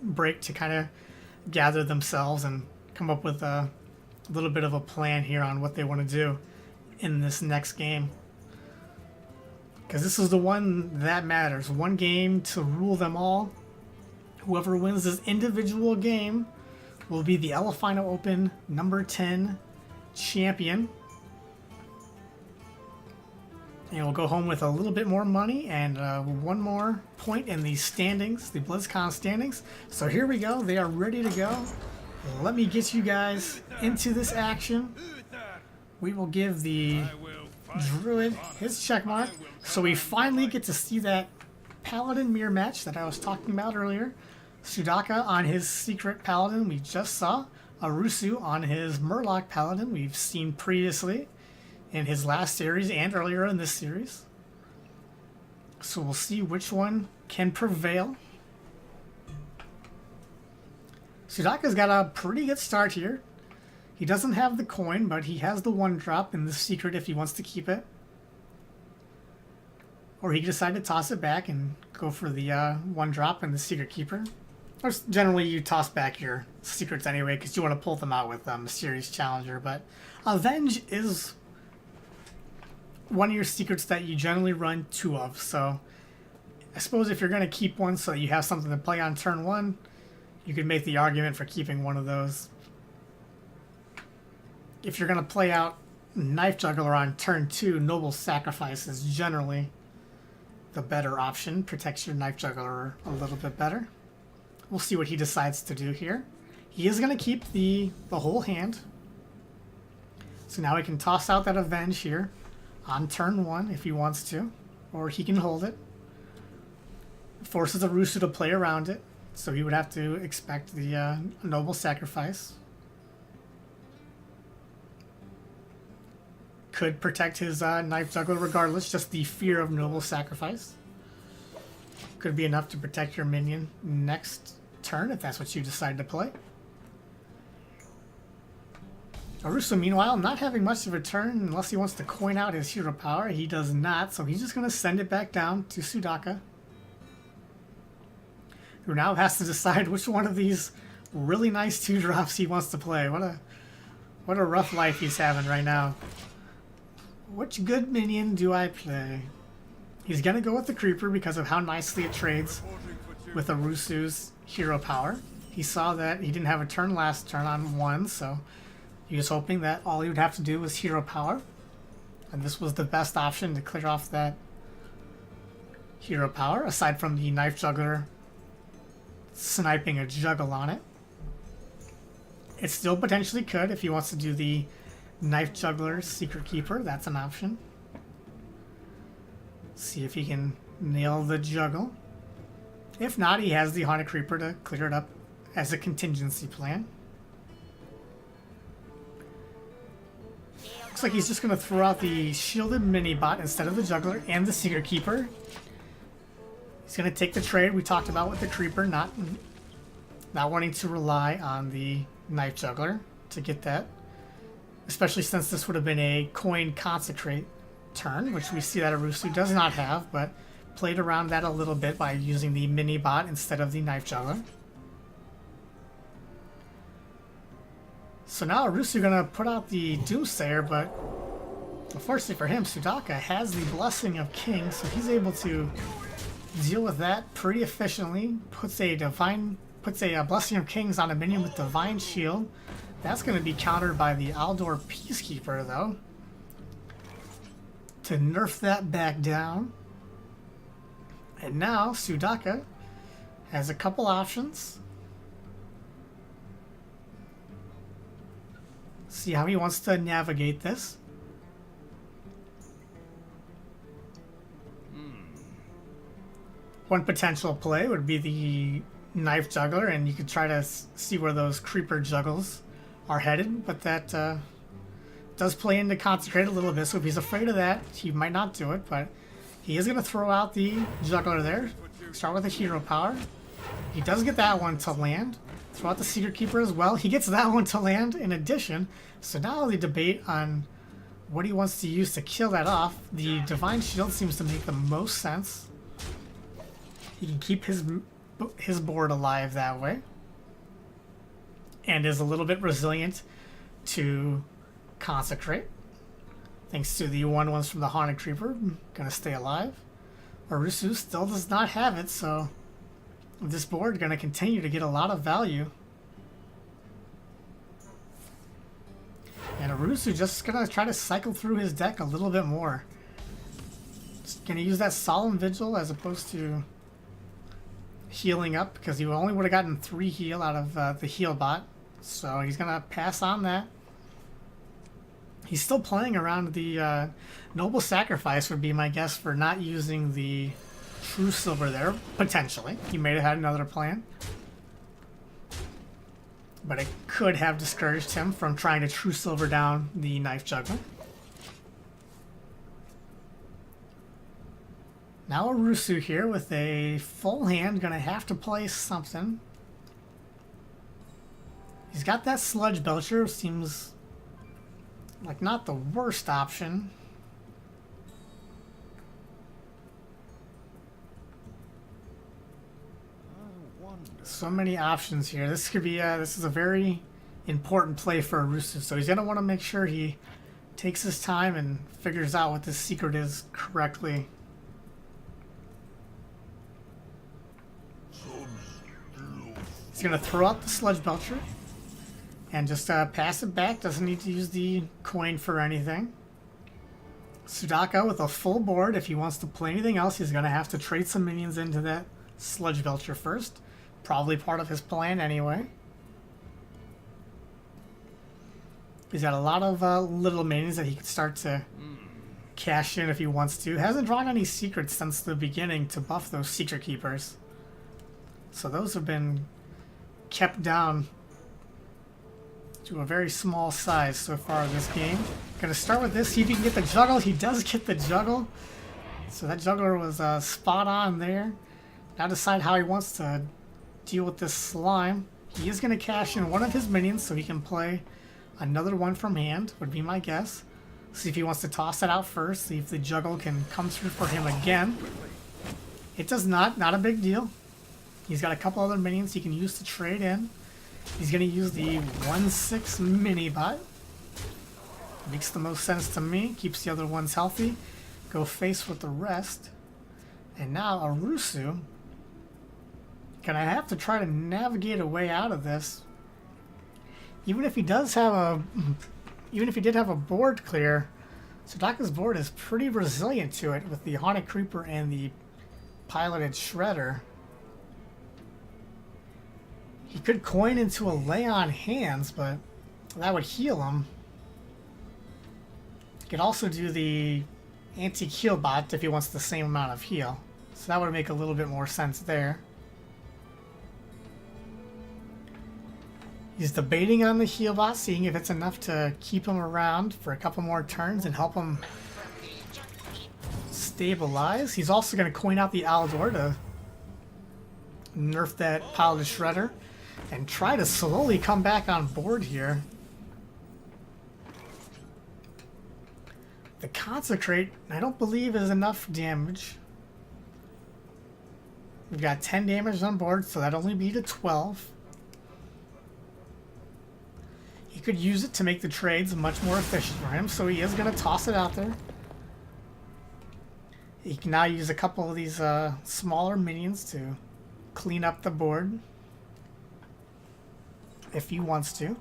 Speaker 1: break to kind of gather themselves and come up with a little bit of a plan here on what they want to do in this next game. Because this is the one that matters. One game to rule them all. Whoever wins this individual game will be the Elephino Open number 10 champion. And we'll go home with a little bit more money and one more point in the standings, the BlizzCon standings. So here we go. They are ready to go. Let me get you guys into this action. We will give the Druid his checkmark. So we finally get to see that Paladin mirror match that I was talking about earlier. Sudaka on his secret Paladin we just saw. Arusu on his Murloc Paladin we've seen previously in his last series and earlier in this series. So we'll see which one can prevail. Sudaka's got a pretty good start here. He doesn't have the coin, but he has the 1-drop in the secret if he wants to keep it. Or he can decide to toss it back and go for the 1-drop and the secret keeper. Or generally you toss back your secrets anyway because you want to pull them out with Mysterious Challenger. But Avenge is one of your secrets that you generally run 2 of. So I suppose if you're going to keep one so you have something to play on turn 1, you could make the argument for keeping one of those. If you're going to play out Knife Juggler on turn 2, Noble Sacrifice is generally the better option. Protects your Knife Juggler a little bit better. We'll see what he decides to do here. He is going to keep the whole hand. So now he can toss out that Avenge here on turn 1 if he wants to. Or he can hold it. Forces Arusu to play around it. So he would have to expect the Noble Sacrifice. Could protect his Knife Juggler regardless, just the fear of Noble Sacrifice. Could be enough to protect your minion next turn if that's what you decide to play. Arusu, meanwhile, not having much of a turn unless he wants to coin out his hero power. He does not, so he's just going to send it back down to Sudaka, who now has to decide which one of these really nice 2-drops he wants to play. What a rough life he's having right now. Which good minion do I play? He's going to go with the Creeper because of how nicely it trades with Arusu's hero power. He saw that he didn't have a turn last turn on 1, so he was hoping that all he would have to do was hero power. And this was the best option to clear off that hero power, aside from the Knife Juggler sniping a juggle on it. It still potentially could if he wants to do the Knife Juggler Secret Keeper. That's an option. See if he can nail the juggle. If not, he has the Haunted Creeper to clear it up as a contingency plan. Looks like he's just going to throw out the shielded mini-bot instead of the Juggler and the Secret Keeper. He's going to take the trade we talked about with the Creeper, not wanting to rely on the Knife Juggler to get that. Especially since this would have been a coin consecrate turn, which we see that Arusu does not have, but played around that a little bit by using the mini-bot instead of the Knife Juggler. So now Arusu going to put out the Doomsayer, but Unfortunately for him, Sudaka has the Blessing of King, so he's able to deal with that pretty efficiently. Puts a Blessing of Kings on a minion with Divine Shield. That's going to be countered by the Aldor Peacekeeper, though, to nerf that back down. And now Sudaka has a couple options. See how he wants to navigate this. One potential play would be the Knife Juggler, and you could try to see where those Creeper Juggles are headed, but that does play into Consecrate a little bit, so if he's afraid of that, he might not do it, but he is going to throw out the Juggler there. Start with a Hero Power. He does get that one to land. Throw out the Secret Keeper as well. He gets that one to land in addition, so now the debate on what he wants to use to kill that off. The Divine Shield seems to make the most sense. He can keep his board alive that way, and is a little bit resilient to Consecrate. Thanks to the 1/1s from the Haunted Creeper, gonna stay alive. Arusu still does not have it, so this board gonna continue to get a lot of value. And Arusu just gonna try to cycle through his deck a little bit more. Just gonna use that Solemn Vigil as opposed to healing up, because he only would have gotten 3 heal out of the heal bot, so he's gonna pass on that. He's still playing around the Noble Sacrifice would be my guess for not using the True Silver there, potentially. He may have had another plan, but it could have discouraged him from trying to True Silver down the Knife Juggler. Now Arusu here with a full hand, gonna have to play something. He's got that Sludge Belcher, seems like not the worst option. So many options here. This could be this is a very important play for Arusu, so he's gonna want to make sure he takes his time and figures out what this secret is correctly. He's going to throw out the Sludge Belcher and just pass it back. Doesn't need to use the coin for anything. Sudaka with a full board. If he wants to play anything else, he's going to have to trade some minions into that Sludge Belcher first. Probably part of his plan anyway. He's got a lot of little minions that he could start to cash in if he wants to. Hasn't drawn any secrets since the beginning to buff those Secret Keepers. So those have been kept down to a very small size so far this game. Gonna start with this, see if he can get the Juggle. He does get the Juggle. So that Juggler was spot on there. Now decide how he wants to deal with this Slime. He is gonna cash in one of his minions so he can play another one from hand, would be my guess. See if he wants to toss it out first, see if the Juggle can come through for him again. It does not a big deal. He's got a couple other minions he can use to trade in. He's going to use the 1/6 mini bot. Makes the most sense to me. Keeps the other ones healthy. Go face with the rest. And now Arusu gonna have to try to navigate a way out of this. Even if he does have a, even if he did have a board clear, Sudaka's board is pretty resilient to it with the Haunted Creeper and the piloted Shredder. He could coin into a Lay on Hands, but that would heal him. He could also do the anti-heal bot if he wants the same amount of heal. So that would make a little bit more sense there. He's debating on the heal bot, seeing if it's enough to keep him around for a couple more turns and help him stabilize. He's also going to coin out the Aldor to nerf that piloted Shredder and try to slowly come back on board here. The Consecrate, I don't believe, is enough damage. We've got 10 damage on board, so that'd only be to 12. He could use it to make the trades much more efficient for him, so he is going to toss it out there. He can now use a couple of these smaller minions to clean up the board if he wants to.